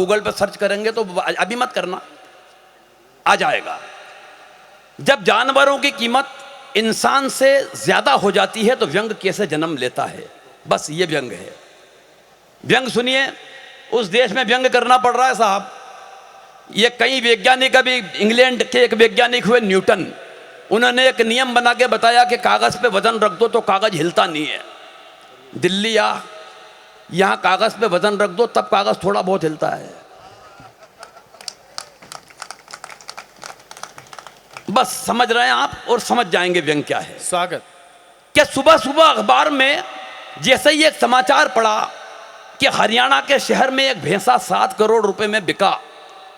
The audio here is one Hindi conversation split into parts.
गूगल पर सर्च करेंगे तो अभी मत करना, आ जाएगा। जब जानवरों की कीमत इंसान से ज्यादा हो जाती है तो व्यंग कैसे जन्म लेता है, बस ये व्यंग है। व्यंग सुनिए, उस देश में व्यंग करना पड़ रहा है साहब। ये कई वैज्ञानिक, अभी इंग्लैंड के एक वैज्ञानिक हुए न्यूटन, उन्होंने एक नियम बना के बताया कि कागज पे वजन रख दो तो कागज हिलता नहीं है। दिल्ली या यहां कागज पे वजन रख दो तब कागज थोड़ा बहुत हिलता है। बस समझ रहे हैं आप, और समझ जाएंगे व्यंग क्या है। स्वागत। क्या सुबह सुबह अखबार में जैसे ही एक समाचार पड़ा कि हरियाणा के शहर में एक भैंसा 7 करोड़ रुपए में बिका,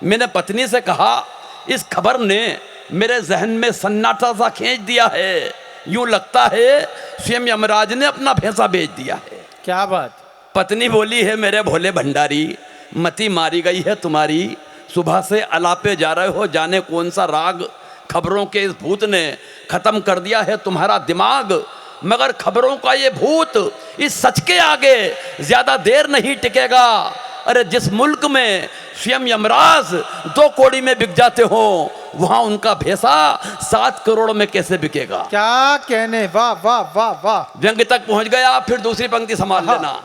मैंने पत्नी से कहा इस खबर ने मेरे जहन में सन्नाटा सा खींच दिया है, यूं लगता है स्वयं यमराज ने अपना भैंसा बेच दिया है। क्या बात। पत्नी बोली है मेरे भोले भंडारी, मती मारी गई है तुम्हारी, सुबह से अलापे जा रहे हो, जाने कौन सा राग खबरों के इस भूत ने खत्म कर दिया है तुम्हारा दिमाग। मगर खबरों का ये भूत इस सच के आगे ज्यादा देर नहीं टिकेगा। अरे जिस मुल्क में स्वयं यमराज 2 कौड़ी में बिक जाते हो, वहां उनका भैंसा 7 करोड़ में कैसे बिकेगा। क्या कहने, वाह वाह वाह वाह। व्यंग तक पहुंच गया, फिर दूसरी पंक्ति संभाल लेना।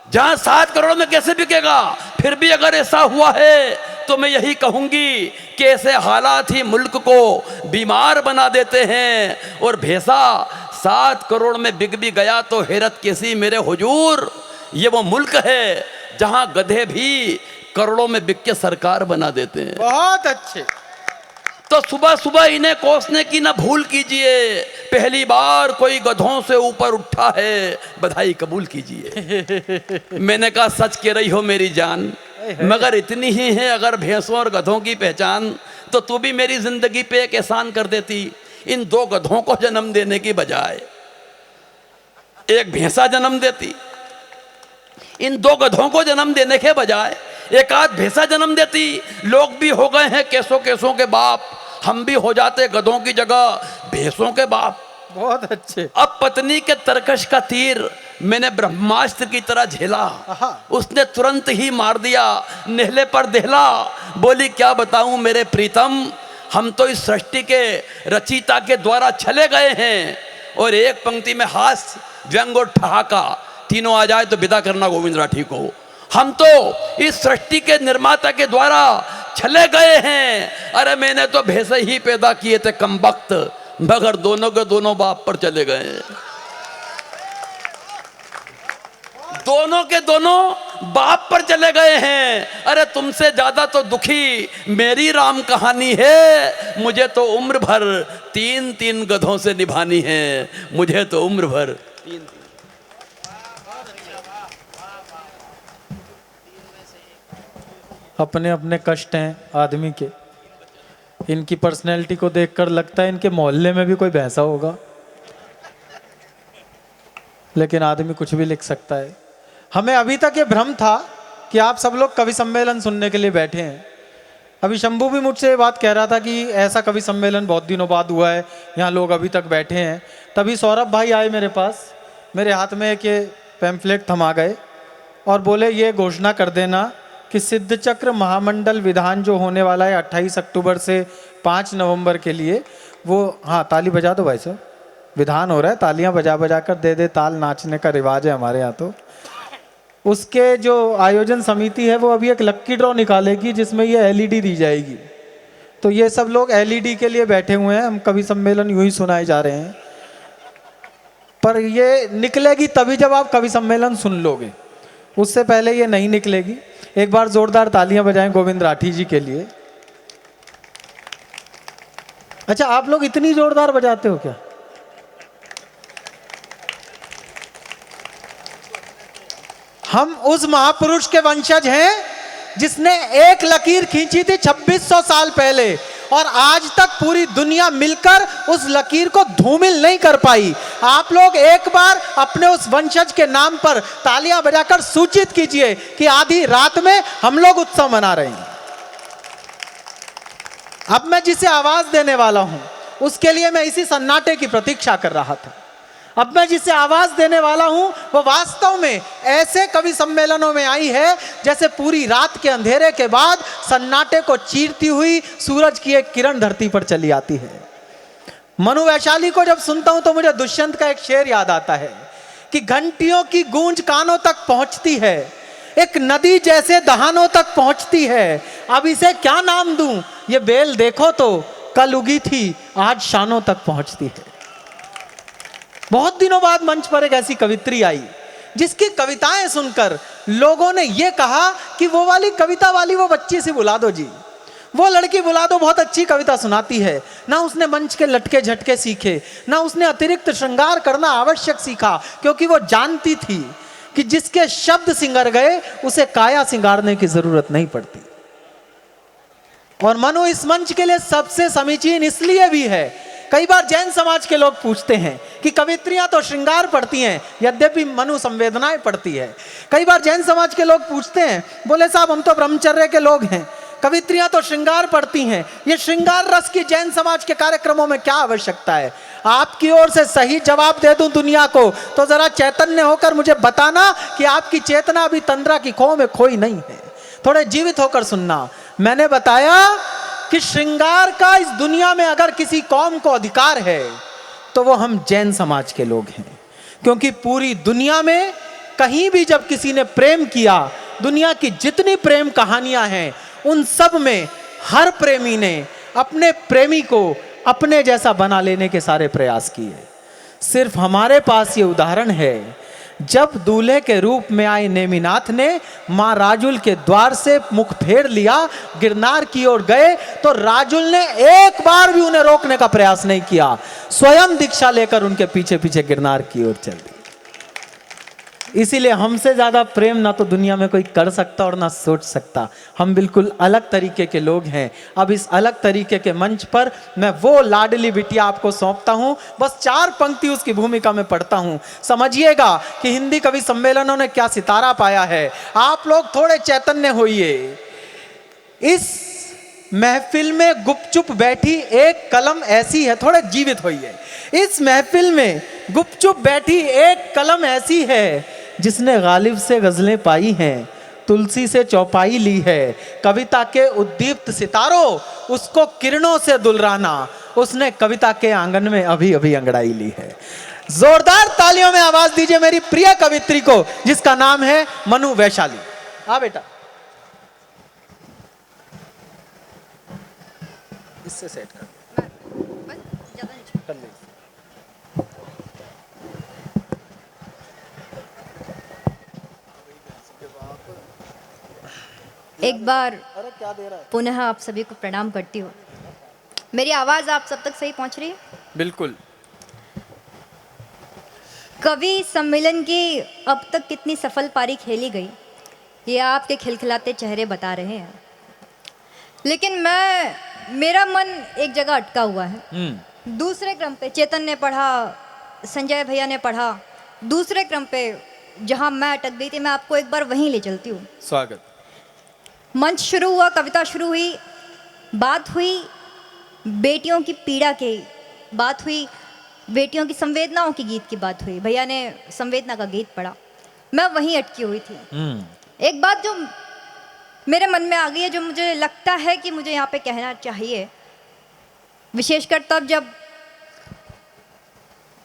जहां 7 करोड़ में कैसे बिकेगा, फिर भी अगर ऐसा हुआ है तो मैं यही कहूंगी कि ऐसे हालात ही मुल्क को बीमार बना देते हैं। और भैंसा 7 करोड़ में बिक भी गया तो हैरत कैसी मेरे हुजूर, ये वो मुल्क है जहां गधे भी करोड़ों में बिक के सरकार बना देते हैं। बहुत अच्छे। तो सुबह सुबह इन्हें कोसने की ना भूल कीजिए, पहली बार कोई गधों से ऊपर उठा है, बधाई कबूल कीजिए। मैंने कहा सच कह रही हो मेरी जान, मगर इतनी ही है अगर भैंसों और गधों की पहचान, तो तू भी मेरी जिंदगी पे एक एहसान कर देती। इन 2 गधों को जन्म देने की बजाय एक भैंसा जन्म देती, इन 2 गधों को जन्म देने के बजाय एक आध भैंसा जन्म देती। लोग भी हो गए हैं कैसों कैसों के बाप, हम भी हो जाते गधों की जगह भैंसों के बाप। बहुत अच्छे। अब पत्नी के तरकश का तीर मैंने ब्रह्मास्त्र की तरह झेला, उसने तुरंत ही मार दिया, नेहले पर देहला। बोली क्या बताऊं मेरे प्रीतम, हम तो इस सृष्टि के रचयिता के द्वारा छले गए हैं। और एक पंक्ति में हास्य, व्यंग और ठहाका तीनों आ जाए तो विदा करना गोविंद राठी को। हम तो इस सृष्टि के निर्माता के द्वारा छले गए हैं। अरे मैंने तो भैंसे ही पैदा किए थे कमबख्त, मगर दोनों के दोनों बाप पर चले गए। दोनों के दोनों बाप पर चले गए हैं। अरे तुमसे ज्यादा तो दुखी मेरी राम कहानी है, मुझे तो उम्र भर 3-3 गधों से निभानी है, मुझे तो उम्र भर 3। अपने अपने कष्ट हैं आदमी के। इनकी पर्सनैलिटी को देखकर लगता है इनके मोहल्ले में भी कोई भैंसा होगा, लेकिन आदमी कुछ भी लिख सकता है। हमें अभी तक ये भ्रम था कि आप सब लोग कवि सम्मेलन सुनने के लिए बैठे हैं। अभी शंभू भी मुझसे ये बात कह रहा था कि ऐसा कवि सम्मेलन बहुत दिनों बाद हुआ है, यहाँ लोग अभी तक बैठे हैं। तभी सौरभ भाई आए मेरे पास, मेरे हाथ में एक ये पैम्फलेट थमा गए और बोले ये घोषणा कर देना कि सिद्ध चक्र महामंडल विधान जो होने वाला है 28 अक्टूबर से 5 नवंबर के लिए, वो, हाँ ताली बजा दो भाई साहब, विधान हो रहा है, तालियां बजा बजा कर दे दे ताल, नाचने का रिवाज है हमारे यहाँ। तो उसके जो आयोजन समिति है वो अभी एक लक्की ड्रॉ निकालेगी जिसमें ये एलईडी दी जाएगी। तो ये सब लोग एलईडी के लिए बैठे हुए हैं, हम कवि सम्मेलन यूं ही सुनाए जा रहे हैं, पर ये निकलेगी तभी जब आप कवि सम्मेलन सुन लोगे, उससे पहले ये नहीं निकलेगी। एक बार जोरदार तालियां बजाएं गोविंद राठी जी के लिए। अच्छा, आप लोग इतनी जोरदार बजाते हो क्या? हम उस महापुरुष के वंशज हैं जिसने एक लकीर खींची थी 2600 साल पहले, और आज तक पूरी दुनिया मिलकर उस लकीर को धूमिल नहीं कर पाई। आप लोग एक बार अपने उस वंशज के नाम पर तालियां बजाकर सूचित कीजिए कि आधी रात में हम लोग उत्सव मना रहे हैं। अब मैं जिसे आवाज देने वाला हूं उसके लिए मैं इसी सन्नाटे की प्रतीक्षा कर रहा था। अब मैं जिसे आवाज देने वाला हूं वो वास्तव में ऐसे कवि सम्मेलनों में आई है जैसे पूरी रात के अंधेरे के बाद सन्नाटे को चीरती हुई सूरज की एक किरण धरती पर चली आती है। मनु वैशाली को जब सुनता हूं तो मुझे दुष्यंत का एक शेर याद आता है कि घंटियों की गूंज कानों तक पहुंचती है, एक नदी जैसे दहानों तक पहुंचती है, अब इसे क्या नाम दूं, ये बेल देखो तो कल उगी थी आज शानों तक पहुंचती है। बहुत दिनों बाद मंच पर एक ऐसी कवित्री आई जिसकी कविताएं सुनकर लोगों ने यह कहा कि वो वाली कविता वाली वो बच्ची सी बुला दो जी, वो लड़की बुला दो, बहुत अच्छी कविता सुनाती है। ना उसने मंच के लटके झटके सीखे, ना उसने अतिरिक्त श्रृंगार करना आवश्यक सीखा, क्योंकि वो जानती थी कि जिसके शब्द सिंगर गए उसे काया सिंगारने की जरूरत नहीं पड़ती। और मनु इस मंच के लिए सबसे समीचीन इसलिए भी है, कई बार जैन समाज के लोग पूछते हैं कि कवित्रियां तो श्रृंगार पढ़ती हैं, यद्यपि मनु संवेदनाएं पढ़ती है। कई बार जैन समाज के लोग पूछते हैं, बोले साहब हम तो ब्रह्मचर्य के लोग हैं, कवित्रियां तो श्रृंगार पढ़ती हैं, ये श्रृंगार रस की जैन समाज के कार्यक्रमों में क्या आवश्यकता है? आपकी ओर से सही जवाब दे दूं दुनिया को तो जरा चैतन्य होकर मुझे बताना कि आपकी चेतना अभी तंद्रा की खो में खोई नहीं है। थोड़े जीवित होकर सुनना। मैंने बताया कि श्रृंगार का इस दुनिया में अगर किसी कौम को अधिकार है तो वो हम जैन समाज के लोग हैं, क्योंकि पूरी दुनिया में कहीं भी जब किसी ने प्रेम किया, दुनिया की जितनी प्रेम कहानियां हैं उन सब में हर प्रेमी ने अपने प्रेमी को अपने जैसा बना लेने के सारे प्रयास किए। सिर्फ हमारे पास ये उदाहरण है, जब दूल्हे के रूप में आए नेमिनाथ ने मां राजुल के द्वार से मुख फेर लिया, गिरनार की ओर गए तो राजुल ने एक बार भी उन्हें रोकने का प्रयास नहीं किया, स्वयं दीक्षा लेकर उनके पीछे पीछे गिरनार की ओर चल दी। इसीलिए हमसे ज्यादा प्रेम ना तो दुनिया में कोई कर सकता और ना सोच सकता। हम बिल्कुल अलग तरीके के लोग हैं। अब इस अलग तरीके के मंच पर मैं वो लाडली बिटिया आपको सौंपता हूं, बस 4 पंक्ति उसकी भूमिका में पढ़ता हूं। समझिएगा कि हिंदी कवि सम्मेलनों ने क्या सितारा पाया है। आप लोग थोड़े चैतन्य होइए। इस महफिल में गुपचुप बैठी एक कलम ऐसी है, थोड़े जीवित होइए। इस महफिल में गुपचुप बैठी एक कलम ऐसी है जिसने गालिब से गजलें पाई हैं, तुलसी से चौपाई ली है, कविता के उद्दीप्त सितारों उसको किरणों से दुलराना, उसने कविता के आंगन में अभी अभी अंगड़ाई ली है। जोरदार तालियों में आवाज दीजिए मेरी प्रिय कवित्री को जिसका नाम है मनु वैशाली। हाँ बेटा, इससे सेट कर ले। एक बार पुनः आप सभी को प्रणाम करती हूँ। मेरी आवाज़ आप सब तक सही पहुँच रही है? बिल्कुल। कवि सम्मेलन की अब तक कितनी सफल पारी खेली गई ये आपके खिलखिलाते चेहरे बता रहे हैं, लेकिन मेरा मन एक जगह अटका हुआ है। दूसरे क्रम पे चेतन ने पढ़ा, संजय भैया ने पढ़ा, दूसरे क्रम पे जहाँ मैं अटक गई थी मैं आपको एक बार वहीं ले चलती हूँ। स्वागत। मंच शुरू हुआ, कविता शुरू हुई, बात हुई बेटियों की पीड़ा की, बात हुई बेटियों की संवेदनाओं की गीत की बात हुई। भैया ने संवेदना का गीत पढ़ा, मैं वहीं अटकी हुई थी। एक बात जो मेरे मन में आ गई है, जो मुझे लगता है कि मुझे यहाँ पे कहना चाहिए, विशेषकर तब जब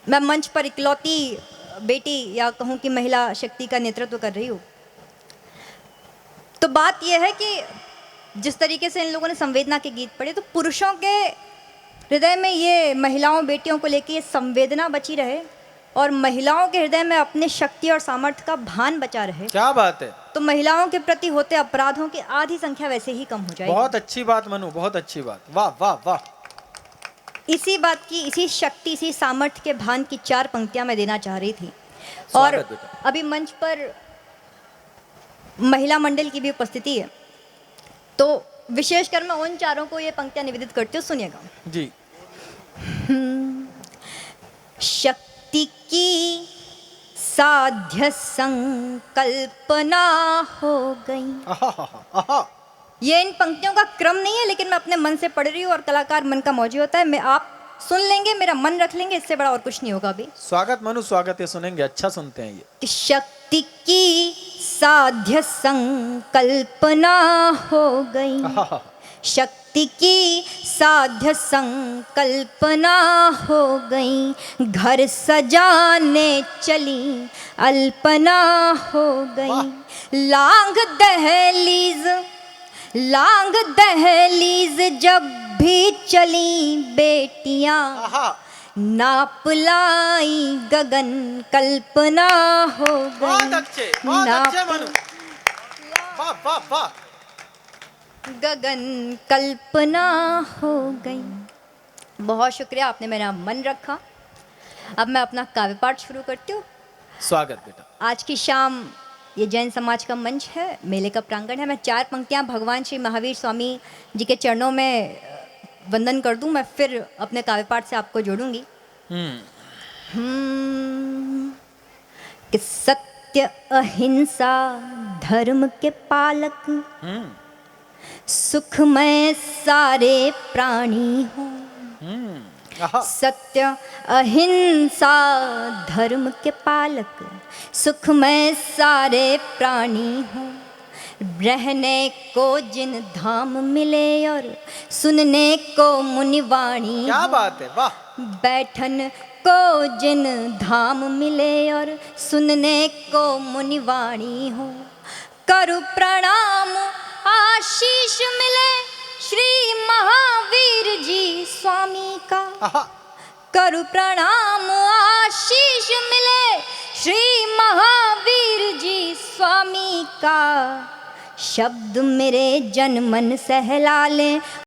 मैं मंच पर इकलौती बेटी या कहूँ कि महिला शक्ति का नेतृत्व कर रही हूँ। तो बात यह है कि जिस तरीके से इन लोगों ने संवेदना के गीत पढ़े, तो पुरुषों के हृदय में ये महिलाओं बेटियों को लेकर ये संवेदना बची रहे और महिलाओं के हृदय में अपने शक्ति और सामर्थ्य का भान बचा रहे। क्या बात है। तो महिलाओं के प्रति होते अपराधों की आधी संख्या वैसे ही कम हो जाएगी। बहुत अच्छी बात मनु, बहुत अच्छी बात। वाह वाह वाह। इसी बात की, इसी शक्ति, इसी सामर्थ्य के भान की 4 पंक्तियां मैं देना चाह रही थी। और अभी मंच पर महिला मंडल की भी उपस्थिति है, तो विशेषकर मैं उन चारों को ये पंक्तियां निवेदित करती हूँ, सुनिएगा जी। शक्ति की साध्य संकल्पना हो गई। ये इन पंक्तियों का क्रम नहीं है, लेकिन मैं अपने मन से पढ़ रही हूँ और कलाकार मन का मौजी होता है। मैं आप सुन लेंगे, मेरा मन रख लेंगे, इससे बड़ा और कुछ नहीं होगा अभी। स्वागत मनु स्वागत, ये सुनेंगे, अच्छा सुनते हैं ये। कि शक्ति की साध्य संकल्पना हो गई, आहा, शक्ति की साध्य संकल्पना हो गई, घर सजाने चली अल्पना हो गई। लांग दहलीज जब भी चली बेटियां, आहा, नाप लाई गगन कल्पना हो बहुत गई, अच्छे मनु, वाह वाह वाह। गगन कल्पना हो गई। बहुत शुक्रिया, आपने मेरा मन रखा। अब मैं अपना काव्य पाठ शुरू करती हूँ। स्वागत बेटा। आज की शाम ये जैन समाज का मंच है, मेले का प्रांगण है। मैं 4 पंक्तियाँ भगवान श्री महावीर स्वामी जी के चरणों में वंदन कर दूं, मैं फिर अपने काव्य पाठ से आपको जोड़ूंगी। कि सत्य अहिंसा धर्म के पालक, सुखमय सारे प्राणी हो। आहा, सत्य अहिंसा धर्म के पालक, सुखमय सारे प्राणी हो। रहने को जिन धाम मिले और सुनने को मुनिवाणी क्या हो। बात है, वाह। बैठन को जिन धाम मिले और सुनने को मुनिवाणी हो। करु प्रणाम आशीष मिले श्री महावीर जी स्वामी का। आहा, करु प्रणाम आशीष मिले श्री महावीर जी स्वामी का। शब्द मेरे जन मन सहला लें